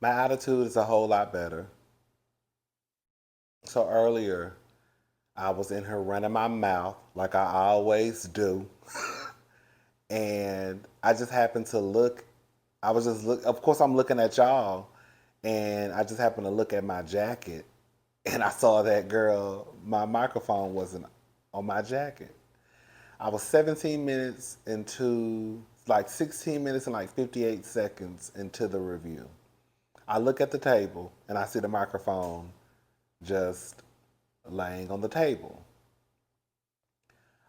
My attitude is a whole lot better. So earlier, I was in here running my mouth like I always do. And I just happened to look. I was just look. Of course, I'm looking at y'all, and I just happened to look at my jacket, and I saw that girl. My microphone wasn't on my jacket. I was 17 minutes into, like 16 minutes and like 58 seconds into the review. I look at the table and I see the microphone just laying on the table.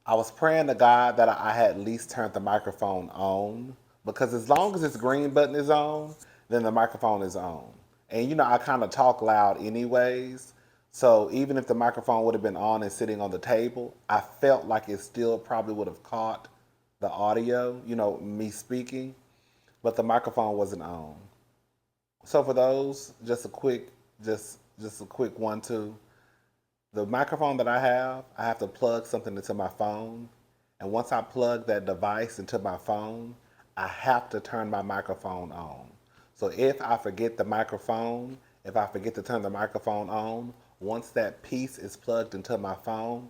I was praying to God that I had at least turned the microphone on, because as long as this green button is on, then the microphone is on. And I kind of talk loud anyways. So even if the microphone would have been on and sitting on the table, I felt like it still probably would have caught the audio, me speaking, but the microphone wasn't on. So for those, just a quick 1-2. The microphone that I have to plug something into my phone. And once I plug that device into my phone, I have to turn my microphone on. So if I forget to turn the microphone on, once that piece is plugged into my phone,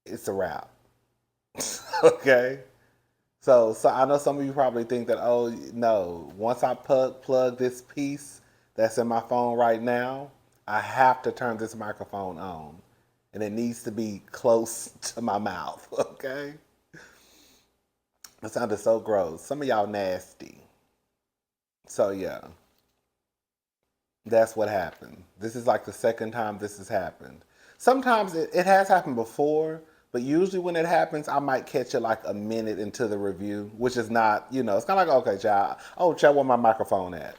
it's a wrap. Okay? So I know some of you probably think that, oh no, once I plug this piece that's in my phone right now, I have to turn this microphone on. And it needs to be close to my mouth, okay? That sounded so gross. Some of y'all nasty. So yeah, that's what happened. This is like the second time this has happened. Sometimes it has happened before, but usually when it happens, I might catch it like a minute into the review, which is not, it's kind of like, okay, child, oh, child, where my microphone at,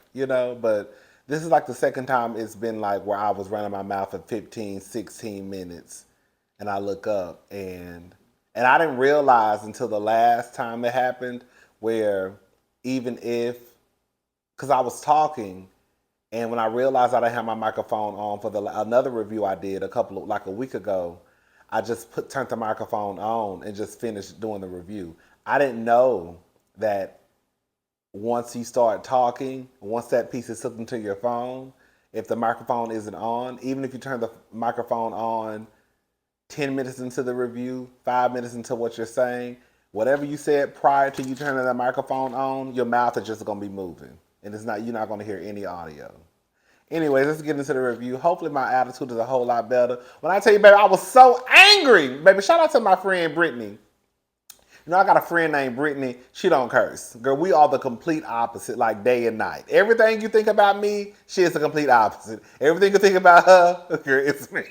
but this is like the second time it's been like where I was running my mouth for 15, 16 minutes, and I look up, and I didn't realize until the last time it happened, where even if, because I was talking, and when I realized I didn't have my microphone on for another review I did like a week ago, I just turned the microphone on and just finished doing the review. I didn't know that once you start talking, once that piece is hooked into your phone, if the microphone isn't on, even if you turn the microphone on 10 minutes into the review, 5 minutes into what you're saying, whatever you said prior to you turning the microphone on, your mouth is just going to be moving. And you're not going to hear any audio. Anyways, let's get into the review. Hopefully my attitude is a whole lot better. When I tell you, baby, I was so angry. Baby, shout out to my friend Brittany. I got a friend named Brittany. She don't curse. Girl, we are the complete opposite, like day and night. Everything you think about me, she is the complete opposite. Everything you think about her, girl, it's me.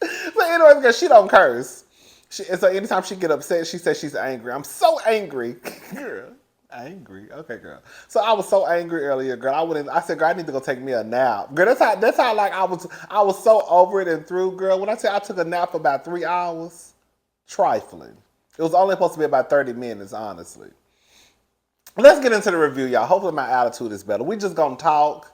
So anyways, girl, she don't curse. So anytime she get upset, she says she's angry. I'm so angry. Girl, angry. Okay, girl. So I was so angry earlier, girl. I said, girl, I need to go take me a nap. Girl, that's how like I was so over it and through, girl. When I tell you I took a nap for about 3 hours. Trifling. It was only supposed to be about 30 minutes, honestly. Let's get into the review, y'all. Hopefully my attitude is better. We just gonna talk.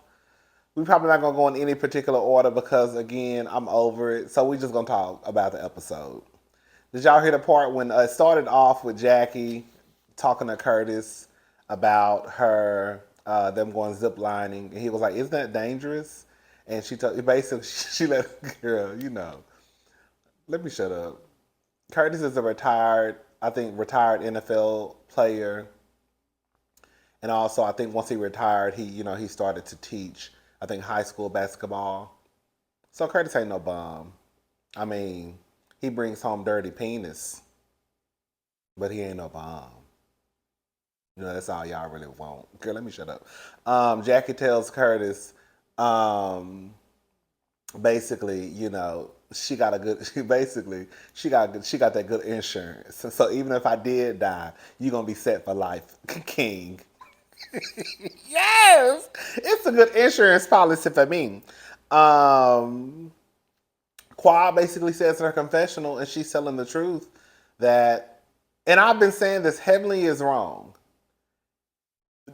We probably not gonna go in any particular order because, again, I'm over it. So we just gonna talk about the episode. Did y'all hear the part when it started off with Jackie talking to Curtis about them going zip lining, and he was like, "Isn't that dangerous?" And basically she let girl, let me shut up. Curtis is a retired NFL player. And also, I think once he retired, he started to teach, I think, high school basketball. So Curtis ain't no bum. I mean, he brings home dirty penis, but he ain't no bum. That's all y'all really want. Girl, let me shut up. Jackie tells Curtis, basically, she got that good insurance. So even if I did die, you're gonna be set for life, King. Yes, it's a good insurance policy for me. Qua basically says in her confessional, and she's telling the truth, that, and I've been saying this, Heavenly is wrong.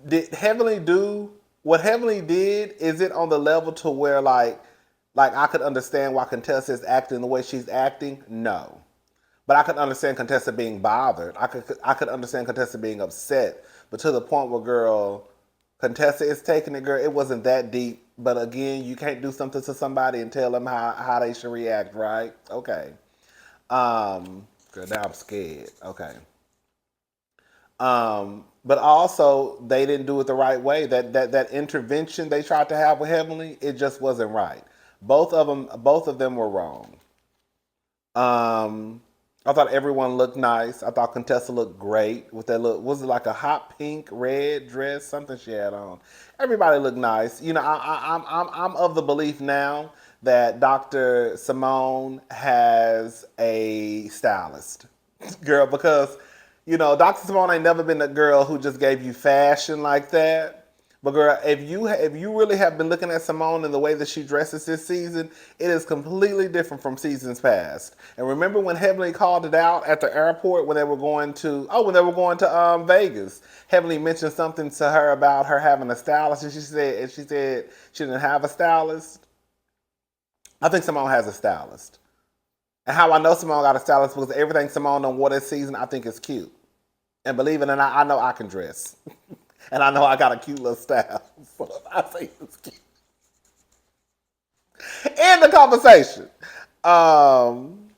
Did Heavenly do what Heavenly did? Is it on the level to where like I could understand why Contessa is acting the way she's acting? No. But I could understand Contessa being bothered. I could understand Contessa being upset. But to the point where, girl, Contessa is taking it, girl. It wasn't that deep. But again, you can't do something to somebody and tell them how they should react, right? Okay. Girl, now I'm scared. Okay. But also they didn't do it the right way. That intervention they tried to have with Heavenly, it just wasn't right. Both of them were wrong. Um, I thought everyone looked nice. I thought Contessa looked great with that look. Was it like a hot pink, red dress? Something she had on. Everybody looked nice. You know, I'm of the belief now that Dr. Simone has a stylist, girl, because you know Dr. Simone ain't never been a girl who just gave you fashion like that. But girl, if you really have been looking at Simone and the way that she dresses this season, it is completely different from seasons past. And remember when Heavenly called it out at the airport when they were going to Vegas. Heavenly mentioned something to her about her having a stylist, and she said she didn't have a stylist. I think Simone has a stylist. And how I know Simone got a stylist because everything Simone done wore this season I think is cute. And believe it or not, I know I can dress. And I know I got a cute little style. So I say it's cute. End the conversation. Um,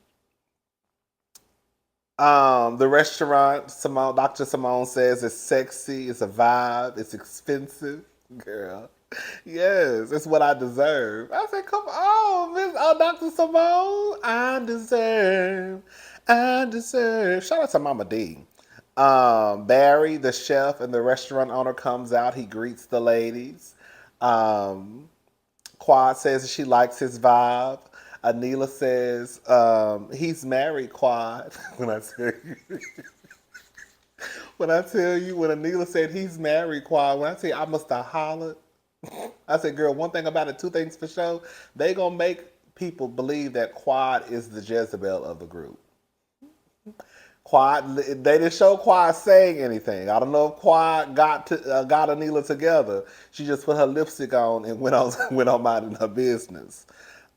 the restaurant, Dr. Simone says it's sexy, it's a vibe, it's expensive. Girl. Yes, it's what I deserve. I said, come on, Dr. Simone. I deserve. Shout out to Mama D. Barry, the chef and the restaurant owner, comes out. He greets the ladies. Um, Quad says she likes his vibe. Anila says he's married. Quad. When I tell you, when Anila said he's married. Quad. When I tell you, I must have hollered. I said, girl, one thing about it, two things for sure. They gonna make people believe that Quad is the Jezebel of the group. Quad, they didn't show Quad saying anything. I don't know if Quad got Anila together. She just put her lipstick on and went on went on minding her business.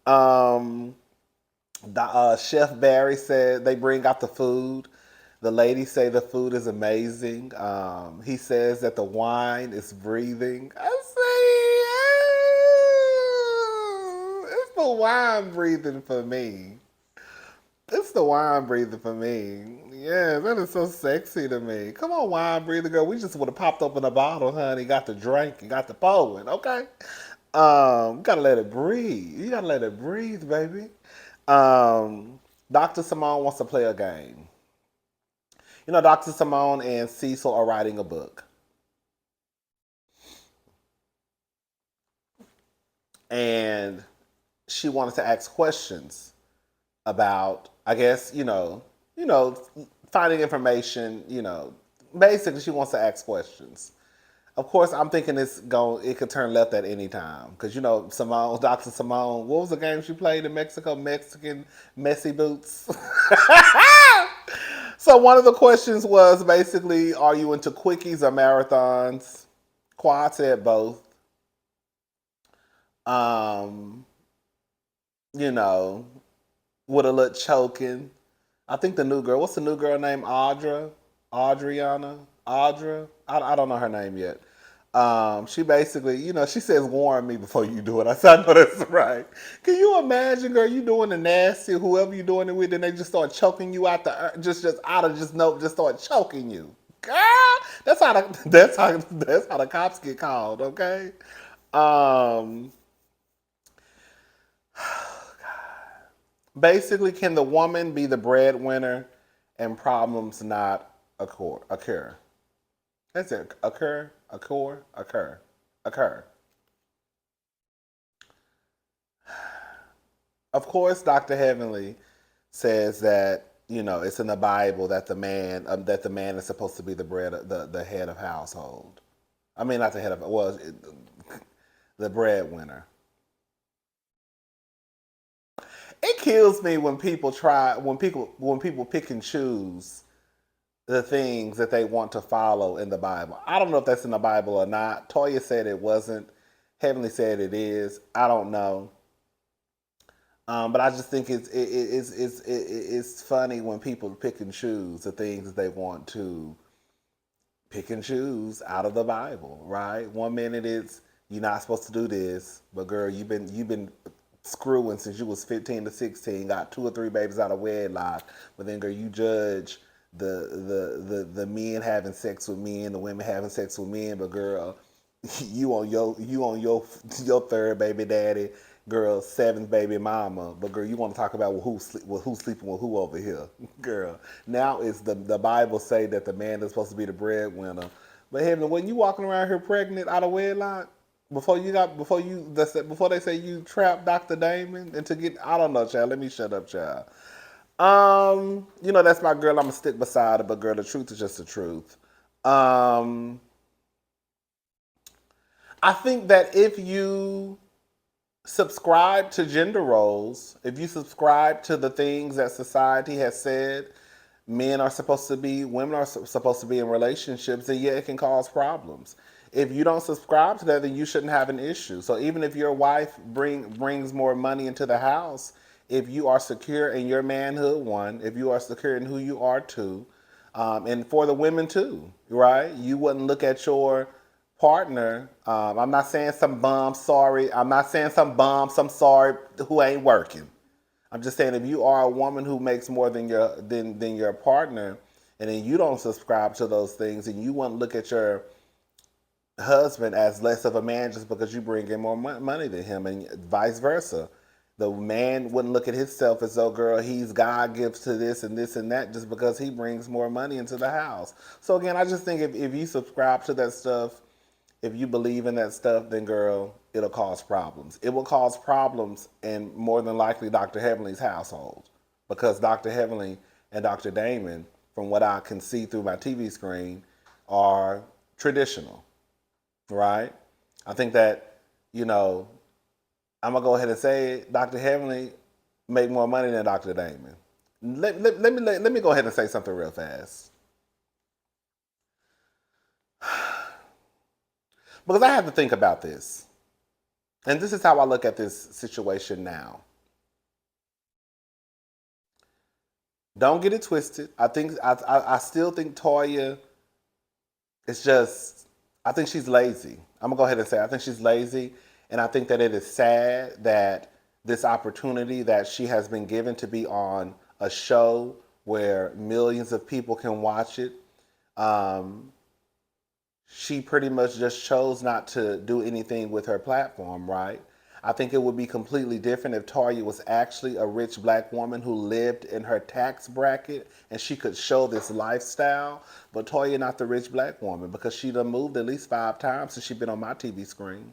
Um, Chef Barry said they bring out the food. The ladies say the food is amazing. He says that the wine is breathing. I say, it's the wine breathing for me. It's the wine breather for me. Yeah, that is so sexy to me. Come on, wine breather girl. We just would have popped open a bottle, honey. Got the drink and got the pouring, okay? Gotta let it breathe. You gotta let it breathe, baby. Um, Dr. Simone wants to play a game. You know, Dr. Simone and Cecil are writing a book. And she wanted to ask questions about, I guess, finding information, basically she wants to ask questions. Of course, I'm thinking it could turn left at any time. Because, Simone, Dr. Simone, what was the game she played in Mexico? Mexican Messy Boots. So one of the questions was basically, are you into quickies or marathons? Quad said both. Um, you know, with a little choking. I think the new girl, what's the new girl name? Adriana? Audra? I don't know her name yet. She basically, she says, warn me before you do it. I said, I know that's right. Can you imagine, girl, you doing the nasty, whoever you doing it with, and they just start choking you out just out of just no, just start choking you. Girl, that's how the cops get called, okay? Um, Basically, can the woman be the breadwinner and problems not occur? That's it. Occur. Of course, Dr. Heavenly says that it's in the Bible that the man is supposed to be the head of household. I mean, not the head of the breadwinner. It kills me when people pick and choose the things that they want to follow in the Bible. I don't know if that's in the Bible or not. Toya said it wasn't. Heavenly said it is. I don't know. But I just think it's funny when people pick and choose the things that they want to pick and choose out of the Bible, right? One minute it's you're not supposed to do this, but girl, you've been screwing since you was 15 to 16, got 2 or 3 babies out of wedlock, but then girl, you judge the men having sex with men, the women having sex with men, but girl, you on your third baby daddy, girl, seventh baby mama, but girl, you want to talk about who's sleeping with who over here, girl. Now it's the Bible say that the man is supposed to be the breadwinner, but heaven, when you walking around here pregnant out of wedlock, before they say you trapped Dr. Damon and to get, I don't know, child. Let me shut up, child. That's my girl. I'm gonna stick beside her, but girl, the truth is just the truth. Um, I think that if you subscribe to gender roles, if you subscribe to the things that society has said men are supposed to be, women are supposed to be in relationships, then yeah, it can cause problems. If you don't subscribe to that, then you shouldn't have an issue. So even if your wife brings more money into the house, if you are secure in your manhood, one, if you are secure in who you are, two, and for the women too, right? You wouldn't look at your partner. I'm not saying some bum, sorry. I'm not saying some bum, some sorry who ain't working. I'm just saying if you are a woman who makes more than your partner, and then you don't subscribe to those things, and you wouldn't look at your husband as less of a man just because you bring in more money than him, and vice versa. The man wouldn't look at himself as though, girl, he's God gives to this and that just because he brings more money into the house. So again, I just think if you subscribe to that stuff, if you believe in that stuff, then girl, it'll cause problems. It will cause problems in more than likely Dr. Heavenly's household because Dr. Heavenly and Dr. Damon, from what I can see through my TV screen, are traditional, right? I think that, I'm going to go ahead and say it, Dr. Heavenly make more money than Dr. Damon. Let me go ahead and say something real fast. Because I have to think about this. And this is how I look at this situation now. Don't get it twisted. I still think Toya is just, I think she's lazy. I'm going to go ahead and say I think she's lazy. And I think that it is sad that this opportunity that she has been given to be on a show where millions of people can watch it, she pretty much just chose not to do anything with her platform, right? I think it would be completely different if Toya was actually a rich black woman who lived in her tax bracket and she could show this lifestyle. But Toya not the rich black woman because she done moved at least 5 times since she's been on my TV screen.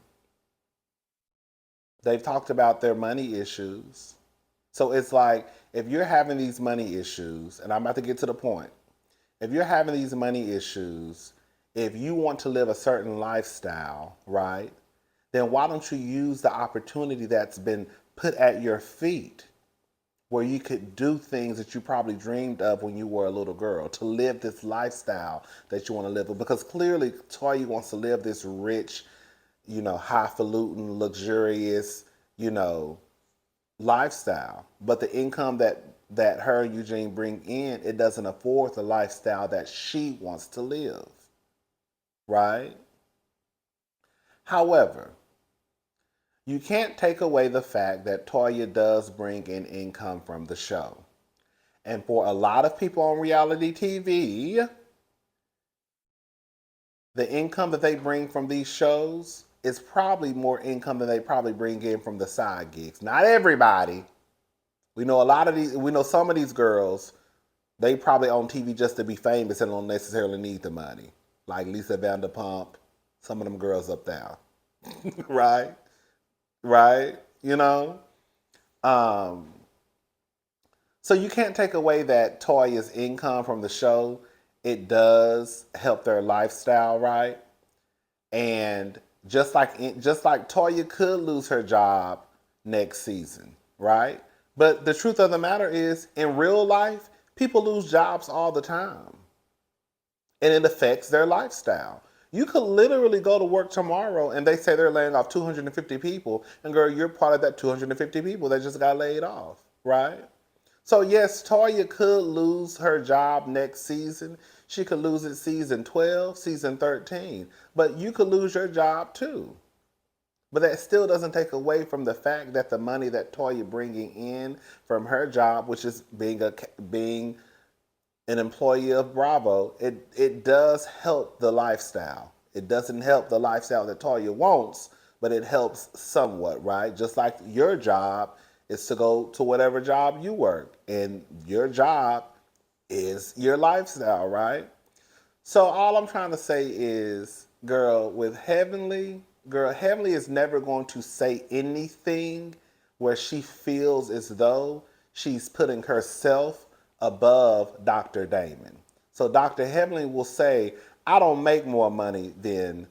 They've talked about their money issues. So it's like, if you're having these money issues, and I'm about to get to the point, if you're having these money issues, if you want to live a certain lifestyle, right, then why don't you use the opportunity that's been put at your feet where you could do things that you probably dreamed of when you were a little girl, to live this lifestyle that you want to live with? Because clearly Toya wants to live this rich, highfalutin, luxurious, lifestyle. But the income that her and Eugene bring in, it doesn't afford the lifestyle that she wants to live. Right? However, you can't take away the fact that Toya does bring in income from the show. And for a lot of people on reality TV, the income that they bring from these shows is probably more income than they probably bring in from the side gigs. Not everybody. We know some of these girls, they probably on TV just to be famous and don't necessarily need the money. Like Lisa Vanderpump, some of them girls up there. Right? Right? So you can't take away that Toya's income from the show. It does help their lifestyle, right? And just like Toya could lose her job next season, right? But the truth of the matter is, in real life, people lose jobs all the time. And it affects their lifestyle. You could literally go to work tomorrow and they say they're laying off 250 people, and girl, you're part of that 250 people that just got laid off, right? So yes, Toya could lose her job next season. She could lose it season 12, season 13. But you could lose your job too. But that still doesn't take away from the fact that the money that Toya bringing in from her job, which is being an employee of Bravo, it does help the lifestyle. It doesn't help the lifestyle that Toya wants, but it helps somewhat, right? Just like your job is to go to whatever job you work, and your job is your lifestyle, right? So all I'm trying to say is, girl, with Heavenly, girl, Heavenly is never going to say anything where she feels as though she's putting herself above Dr. Damon. So Dr. Heavenly will say, I don't make more money than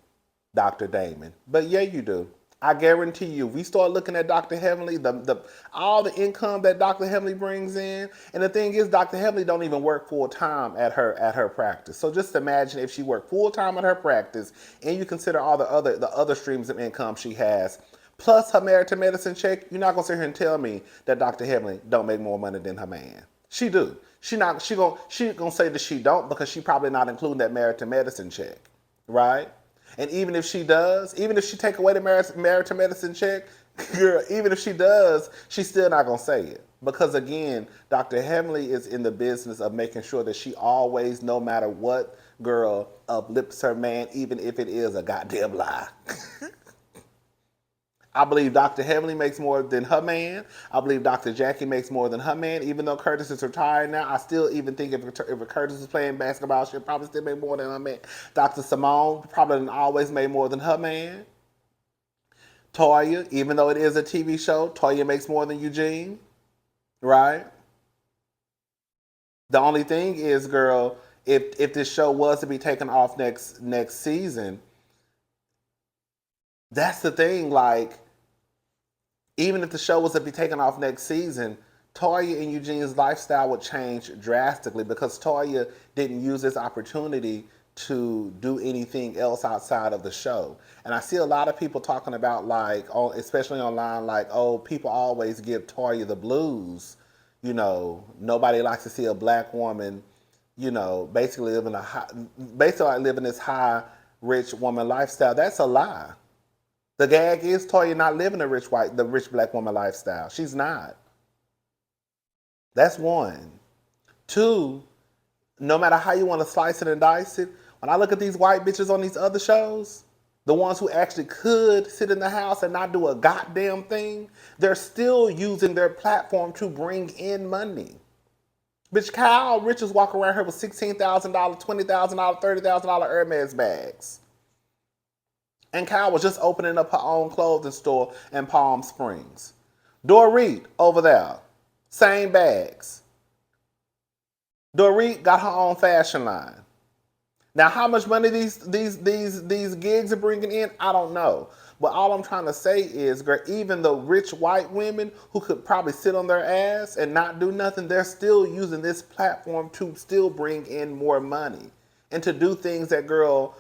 Dr. Damon. But yeah, you do. I guarantee you, we start looking at Dr. Heavenly, the all the income that Dr. Heavenly brings in, and the thing is, Dr. Heavenly don't even work full time at her practice. So just imagine if she worked full time at her practice, and you consider all the other streams of income she has, plus her merit to medicine check. You're not gonna sit here and tell me that Dr. Heavenly don't make more money than her man. She do. She gonna say that she don't because she probably not including that merit to medicine check, right? And even if she does, even if she take away the merit to medicine check, girl, even if she does, she's still not gonna say it. Because again, Dr. Heavenly is in the business of making sure that she always, no matter what, girl, uplifts her man, even if it is a goddamn lie. I believe Dr. Heavenly makes more than her man. I believe Dr. Jackie makes more than her man. Even though Curtis is retired now, I still even think if Curtis is playing basketball, she'll probably still make more than her man. Dr. Simone probably always made more than her man. Toya, even though it is a TV show, Toya makes more than Eugene, right? The only thing is, girl, if this show was to be taken off next season, that's the thing. Like, even if the show was to be taken off next season, Toya and Eugene's lifestyle would change drastically because Toya didn't use this opportunity to do anything else outside of the show. And I see a lot of people talking about, like, oh, especially online, like, oh, people always give Toya the blues. Nobody likes to see a black woman, basically basically like living this high rich woman lifestyle. That's a lie. The gag is Toya not living the rich black woman lifestyle. She's not. That's one. Two, no matter how you want to slice it and dice it, when I look at these white bitches on these other shows, the ones who actually could sit in the house and not do a goddamn thing, they're still using their platform to bring in money. Bitch, Kyle Richards walk around here with $16,000, $20,000, $30,000 Hermes bags. And Kyle was just opening up her own clothing store in Palm Springs. Dorit over there, same bags. Dorit got her own fashion line. Now, how much money these gigs are bringing in, I don't know. But all I'm trying to say is, girl, even the rich white women who could probably sit on their ass and not do nothing, they're still using this platform to still bring in more money and to do things that, girl,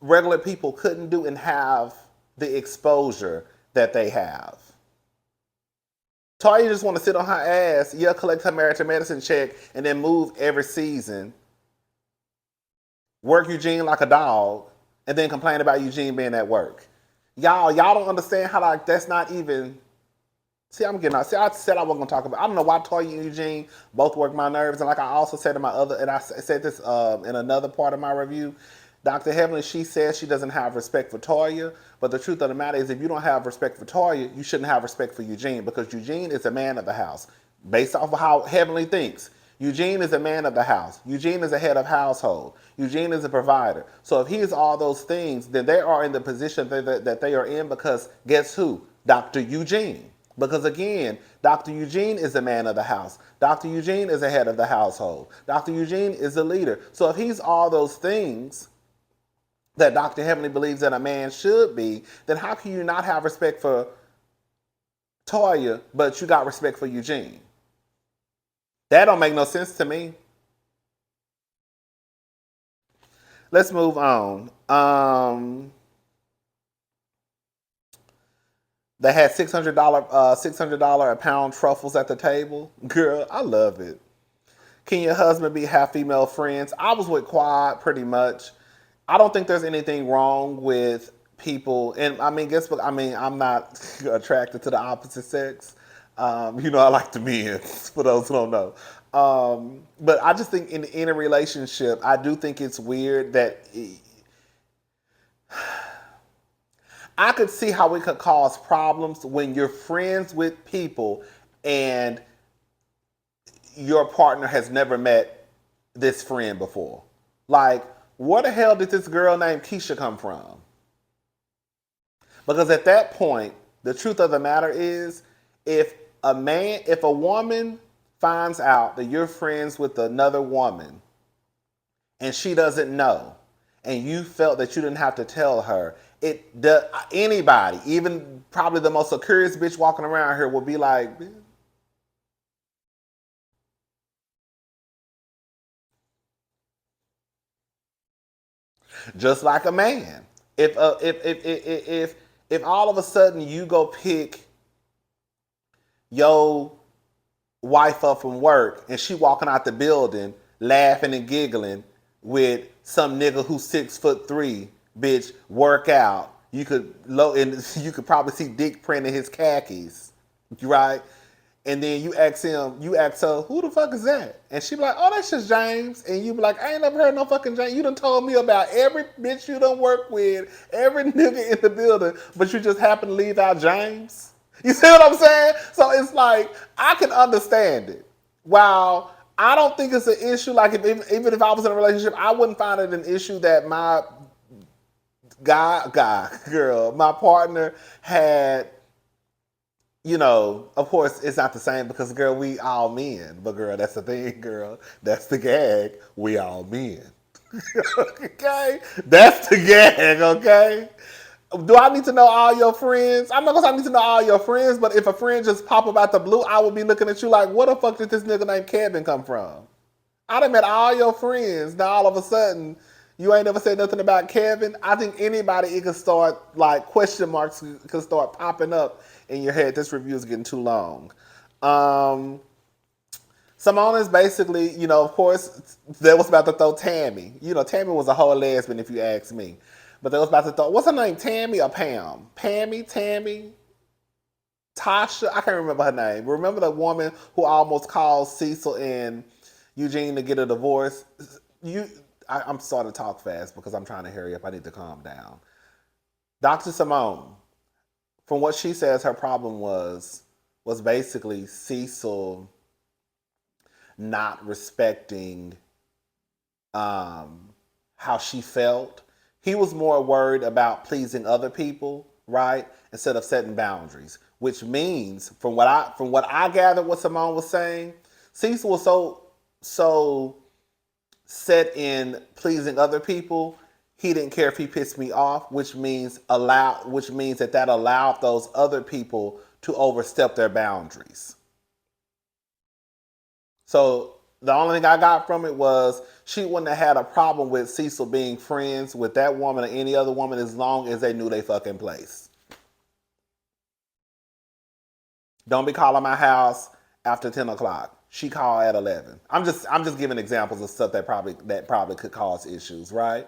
regular people couldn't do and have the exposure that they have. Toya just want to sit on her ass, collect her merit to medicine check, and then move every season, work Eugene like a dog, and then complain about Eugene being at work. Y'all don't understand how, like, that's not even. See, I'm getting out. See, I said I wasn't gonna talk about. I don't know why Toya and Eugene both work my nerves, and like I also said in my other, and I said this in another part of my review. Dr. Heavenly, she says she doesn't have respect for Toya, but the truth of the matter is, if you don't have respect for Toya, you shouldn't have respect for Eugene, because Eugene is a man of the house. Based off of how Heavenly thinks, Eugene is a man of the house. Eugene is a head of household. Eugene is a provider. So if he is all those things, then they are in the position that they are in because guess who? Dr. Eugene. Because again, Dr. Eugene is the man of the house. Dr. Eugene is the head of the household. Dr. Eugene is the leader. So if he's all those things that Dr. Heavenly believes that a man should be, then how can you not have respect for Toya, but you got respect for Eugene? That don't make no sense to me. Let's move on. They had $600 a pound truffles at the table. Girl, I love it. Can your husband be half female friends? I was with Quad pretty much. I don't think there's anything wrong with people, and I mean, guess what? I mean, I'm not attracted to the opposite sex. I like the men. For those who don't know, but I just think in a relationship, I do think it's weird that I could see how it could cause problems when you're friends with people and your partner has never met this friend before. Like, where the hell did this girl named Keisha come from? Because at that point, the truth of the matter is, if a woman finds out that you're friends with another woman and she doesn't know, and you felt that you didn't have to tell her, anybody, even probably the most curious bitch walking around here, will be like, just like a man. If all of a sudden you go pick your wife up from work and she walking out the building laughing and giggling with some nigga who's 6'3", bitch, work out. You could probably see dick print in his khakis, right? And then you ask her, who the fuck is that? And she be like, oh, that's just James. And you be like, I ain't never heard no fucking James. You done told me about every bitch you done work with, every nigga in the building, but you just happen to leave out James. You see what I'm saying? So it's like, I can understand it. While I don't think it's an issue, like even if I was in a relationship, I wouldn't find it an issue that my girl, my partner had, of course, it's not the same because, girl, we all men. But, girl, that's the thing, girl. That's the gag. We all men. Okay? That's the gag, okay? Do I need to know all your friends? I'm not going to say I need to know all your friends, but if a friend just pop up out the blue, I would be looking at you like, where the fuck did this nigga named Kevin come from? I done met all your friends. Now, all of a sudden, you ain't never said nothing about Kevin. I think anybody, it could start, like, question marks could start popping up in your head. This review is getting too long. Simone is basically, of course, they was about to throw Tammy. Tammy was a whole lesbian if you ask me. But they was about to throw, what's her name, Tammy or Pam? Tammy, Tasha, I can't remember her name. Remember the woman who almost called Cecil and Eugene to get a divorce? I'm starting to talk fast because I'm trying to hurry up. I need to calm down. Dr. Simone, from what she says, her problem was basically Cecil not respecting how she felt. He was more worried about pleasing other people, right, instead of setting boundaries. Which means, from what I gathered, what Simone was saying, Cecil was so set in pleasing other people, he didn't care if he pissed me off, which means that allowed those other people to overstep their boundaries. So the only thing I got from it was she wouldn't have had a problem with Cecil being friends with that woman or any other woman as long as they knew they fucking place. Don't be calling my house after 10 o'clock. She called at 11. I'm just giving examples of stuff that probably could cause issues, right?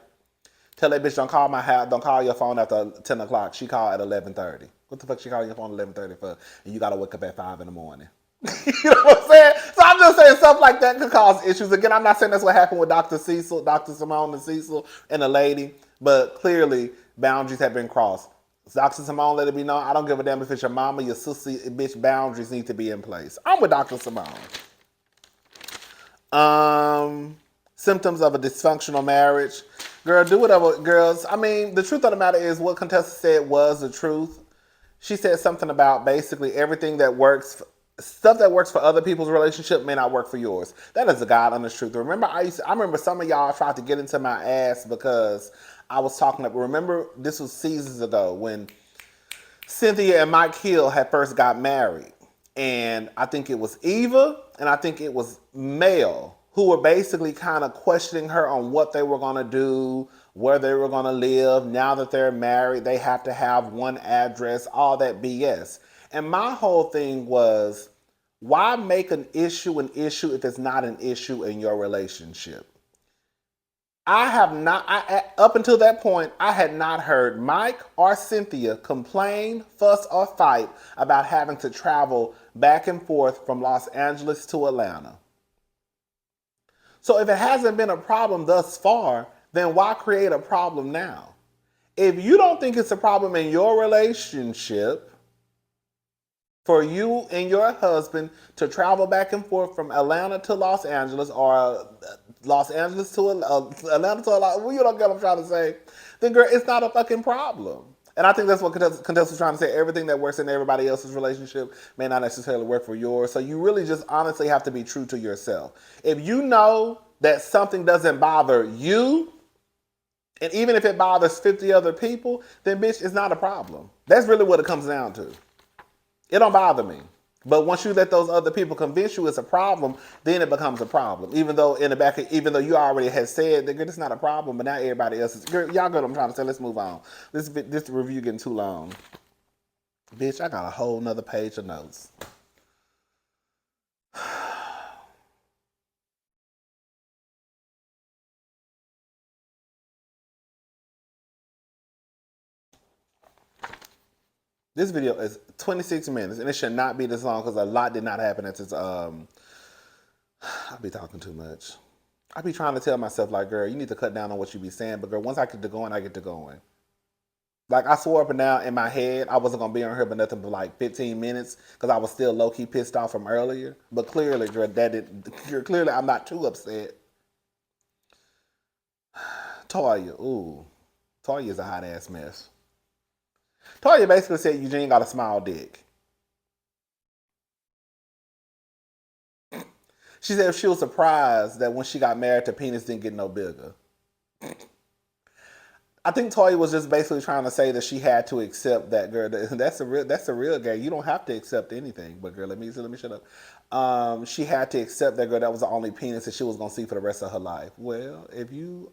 Tell that bitch, don't call your phone after 10 o'clock. She called at 11:30. What the fuck she calling your phone at 11:30 for? And you gotta wake up at 5 in the morning. You know what I'm saying? So I'm just saying stuff like that could cause issues. Again, I'm not saying that's what happened with Dr. Simone and Cecil and the lady, but clearly boundaries have been crossed. Dr. Simone let it be known, I don't give a damn if it's your mama, your sister, bitch, boundaries need to be in place. I'm with Dr. Simone. Symptoms of a dysfunctional marriage. Girl, do whatever, girls. I mean, the truth of the matter is what Contessa said was the truth. She said something about basically everything that works, stuff that works for other people's relationship may not work for yours. That is the God honest truth. Remember, I remember some of y'all tried to get into my ass because I was talking about, remember, this was seasons ago when Cynthia and Mike Hill had first got married. And I think it was Eva and I think it was Mel who were basically kind of questioning her on what they were going to do, where they were going to live. Now that they're married, they have to have one address, all that BS. And my whole thing was, why make an issue if it's not an issue in your relationship? I have not, up until that point, I had not heard Mike or Cynthia complain, fuss, or fight about having to travel back and forth from Los Angeles to Atlanta. So if it hasn't been a problem thus far, then why create a problem now? If you don't think it's a problem in your relationship for you and your husband to travel back and forth from Atlanta to Los Angeles, or Los Angeles to Atlanta to Atlanta, well, you don't get what I'm trying to say, then girl, it's not a fucking problem. And I think that's what Contessa's trying to say. Everything that works in everybody else's relationship may not necessarily work for yours. So you really just honestly have to be true to yourself. If you know that something doesn't bother you, and even if it bothers 50 other people, then bitch, it's not a problem. That's really what it comes down to. It don't bother me. But once you let those other people convince you it's a problem, then it becomes a problem. Even though even though you already had said that it's not a problem, but now everybody else is. Girl, y'all get what I'm trying to say. Let's move on. This review getting too long. Bitch, I got a whole nother page of notes. This video is 26 minutes, and it should not be this long because a lot did not happen at this. I be talking too much. I be trying to tell myself, like, girl, you need to cut down on what you be saying. But girl, once I get to going, I get to going. Like, I swore up and down in my head I wasn't going to be on here but nothing but like 15 minutes because I was still low-key pissed off from earlier. But clearly, girl, clearly I'm not too upset. Toya, ooh. Toya is a hot-ass mess. Toya basically said Eugene got a small dick. She said she was surprised that when she got married, her penis didn't get no bigger. I think Toya was just basically trying to say that she had to accept that, girl. That's a real gay. You don't have to accept anything, but girl, let me shut up. She had to accept that, girl. That was the only penis that she was gonna see for the rest of her life. Well, if you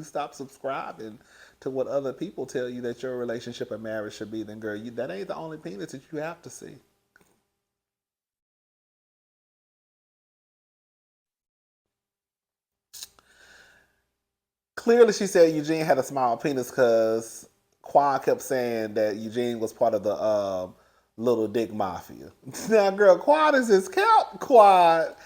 stop subscribing to what other people tell you that your relationship and marriage should be, then girl, that ain't the only penis that you have to see. Clearly, she said Eugene had a small penis because Quad kept saying that Eugene was part of the Little Dick Mafia. Now, girl, Quad is his count, Quad.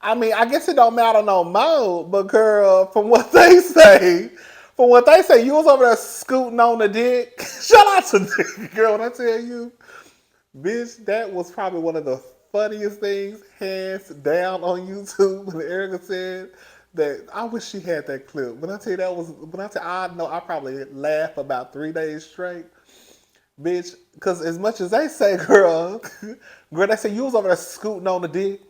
I mean, I guess it don't matter no more, but girl, from what they say, you was over there scooting on the dick. Shout out to Dick, girl, when I tell you, bitch, that was probably one of the funniest things, hands down, on YouTube when Erica said that. I wish she had that clip. When I tell you I know I probably laughed about 3 days straight. Bitch, because as much as they say, girl, they say you was over there scooting on the dick.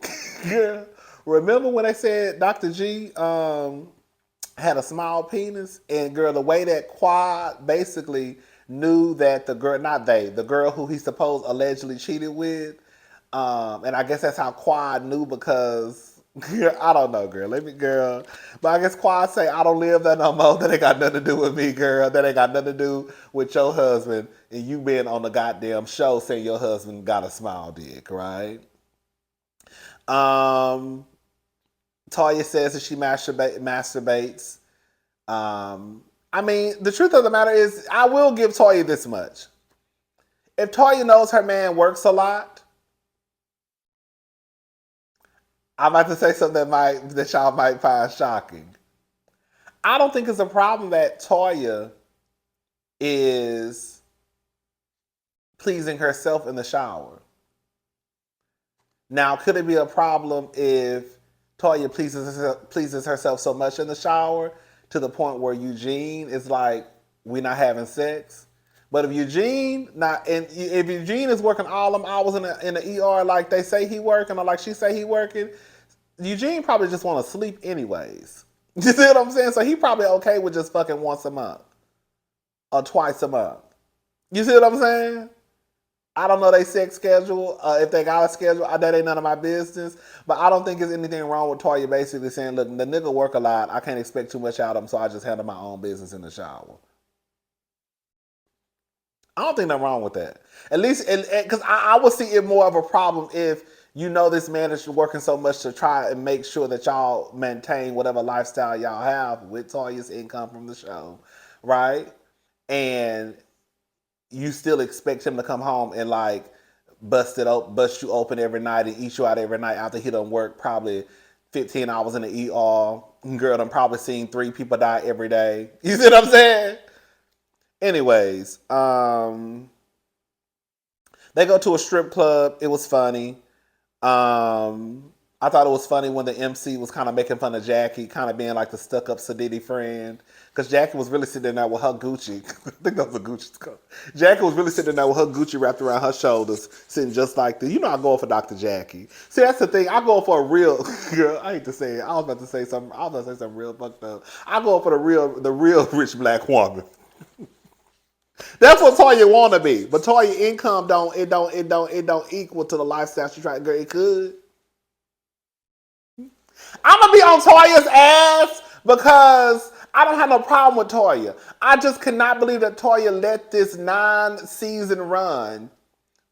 Girl, remember when they said Dr. G had a small penis? And girl, the way that Quad basically knew that the girl who he supposed allegedly cheated with, and I guess that's how Quad knew because, girl, I don't know, girl. But I guess Quad say, I don't live there no more. That ain't got nothing to do with me, girl. That ain't got nothing to do with your husband and you being on the goddamn show saying your husband got a small dick, right? Toya says that she masturbates. I mean, the truth of the matter is, I will give Toya this much. If Toya knows her man works a lot, I'm about to say something that y'all might find shocking. I don't think it's a problem that Toya is pleasing herself in the shower. Now, could it be a problem if Toya pleases herself so much in the shower to the point where Eugene is like, we're not having sex? But if Eugene is working all them hours in the ER like they say he working or like she say he working, Eugene probably just want to sleep anyways. You see what I'm saying? So he probably okay with just fucking once a month or twice a month. You see what I'm saying? I don't know their sex schedule. If they got a schedule, that ain't none of my business. But I don't think there's anything wrong with Toya basically saying, look, the nigga work a lot. I can't expect too much out of him, so I just handle my own business in the shower. I don't think nothing wrong with that. At least, because I would see it more of a problem if you know this man is working so much to try and make sure that y'all maintain whatever lifestyle y'all have with Toya's income from the show, right? And you still expect him to come home and like bust you open every night and eat you out every night after he done work probably 15 hours in the ER. Girl done probably seen 3 people die every day. You see what I'm saying? Anyways, they go to a strip club. It was funny. I thought it was funny when the MC was kind of making fun of Jackie, kind of being like the stuck-up Sadiddy friend. Because Jackie was really sitting there with her Gucci. I think that was a Gucci coat. Jackie was really sitting there with her Gucci wrapped around her shoulders, sitting just like the. You know, I go for Dr. Jackie. See, that's the thing. I go for a real girl. I hate to say it. I was about to say something. I was about to say something real fucked up. I go for the real rich black woman. That's what Toya want to be, but Toya income don't equal to the lifestyle she trying. Girl, it could. I'm gonna be on Toya's ass because I don't have no problem with Toya. I just cannot believe that Toya let this 9-season run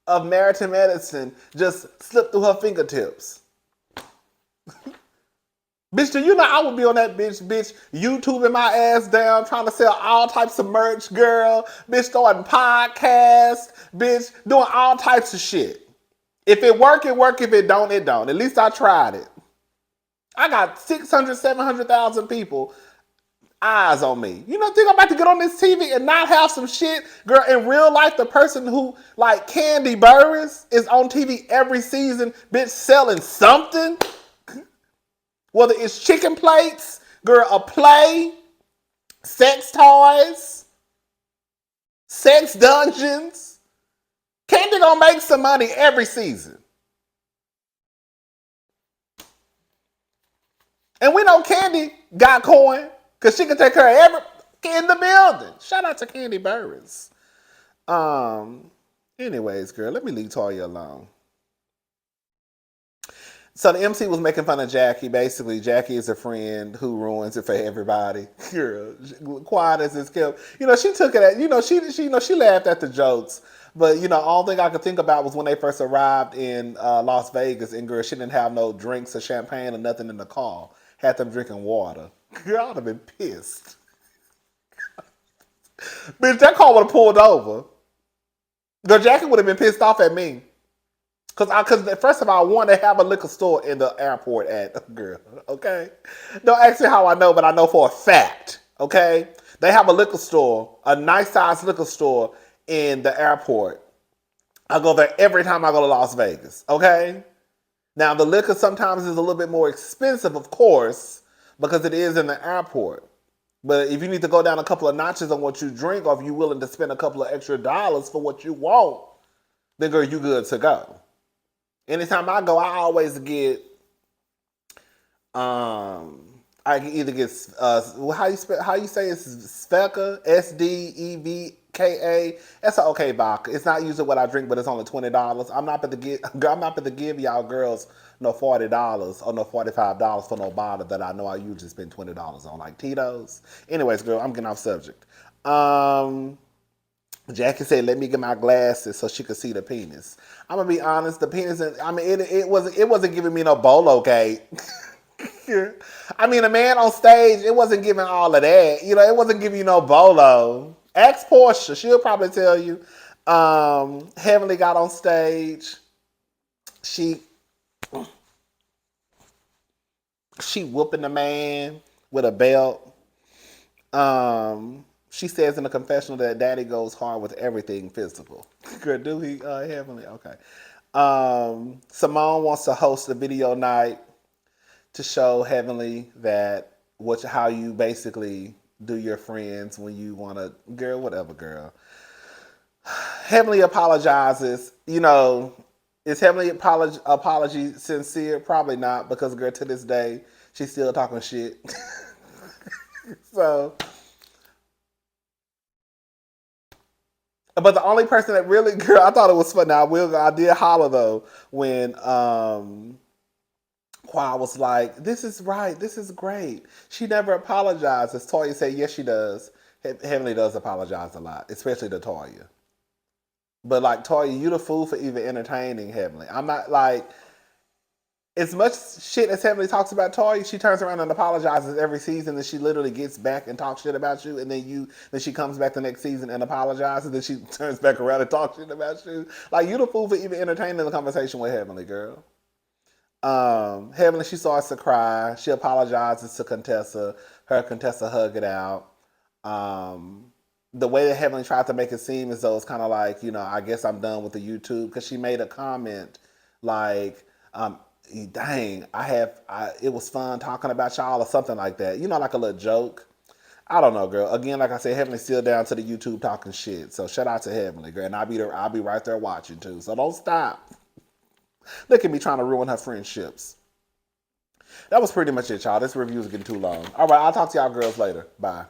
of Married to Medicine just slip through her fingertips. Bitch, do you know I would be on that bitch, YouTubing my ass down, trying to sell all types of merch, girl. Bitch, starting podcasts, bitch, doing all types of shit. If it work, it work. If it don't, it don't. At least I tried it. I got 600, 700,000 people eyes on me. You know, think I'm about to get on this TV and not have some shit? Girl, in real life, the person who, like Candy Burris, is on TV every season, bitch, selling something. Whether it's chicken plates, girl, a play, sex toys, sex dungeons. Candy gonna make some money every season. And we know Candy got coin because she can take care of every in the building. Shout out to Candy Burris. Anyways, girl, let me leave Toya alone. So the MC was making fun of Jackie. Basically, Jackie is a friend who ruins it for everybody. Girl, quiet as it's kept. You know, she took it at. She laughed at the jokes. But all thing I could think about was when they first arrived in Las Vegas, and girl, she didn't have no drinks or champagne or nothing in the car. Had them drinking water. Girl, I'd have been pissed. Bitch, that car would have pulled over. Girl, Jackie would have been pissed off at me. Because first of all, I want to have a liquor store in the airport girl, okay? Don't ask me how I know, but I know for a fact, okay? They have a liquor store, a nice sized liquor store in the airport. I go there every time I go to Las Vegas, okay? Now, the liquor sometimes is a little bit more expensive, of course, because it is in the airport. But if you need to go down a couple of notches on what you drink, or if you're willing to spend a couple of extra dollars for what you want, then girl, you good to go. Anytime I go, I always get, I can either get, how you say it's Sveka, SDEVKA. That's an okay vodka. It's not usually what I drink, but it's only $20. I'm not about to give y'all girls no $40 or no $45 for no bottle that I know I usually spend $20 on, like Tito's. Anyways, girl, I'm getting off subject. Jackie said, "Let me get my glasses so she could see the penis." I'm gonna be honest, the penis. It wasn't giving me no bolo cake. I mean, a man on stage, it wasn't giving all of that. It wasn't giving you no bolo. Ask Portia, she'll probably tell you. Heavenly got on stage. She whooping the man with a belt. She says in the confessional that Daddy goes hard with everything physical. Girl, do he, Heavenly? Okay. Simone wants to host a video night to show Heavenly that how you basically do your friends when you want to, girl, whatever, girl. Heavenly apologizes. Is Heavenly apology sincere? Probably not, because girl, to this day, she's still talking shit. So... But the only person that really, girl, I thought it was funny. I did holler though when Qua was like, "This is right. This is great." She never apologizes. Toya said, "Yes, she does." Heavenly does apologize a lot, especially to Toya. But like Toya, you the fool for even entertaining Heavenly. I'm not like as much shit as Heavenly talks about Toya, she turns around and apologizes every season, and she literally gets back and talks shit about you, and then she comes back the next season and apologizes, and then she turns back around and talks shit about you. Like you the fool for even entertaining the conversation with Heavenly, girl. Heavenly, she starts to cry. She apologizes to Contessa. Her and Contessa hug it out. The way that Heavenly tried to make it seem as though it's kind of like, I guess I'm done with the YouTube because she made a comment like, dang, it was fun talking about y'all or something like that. Like a little joke. I don't know, girl. Again, like I said, Heavenly's still down to the YouTube talking shit. So shout out to Heavenly, girl. And I'll be right there watching too. So don't stop. Look at me trying to ruin her friendships. That was pretty much it, y'all. This review is getting too long. All right, I'll talk to y'all girls later. Bye.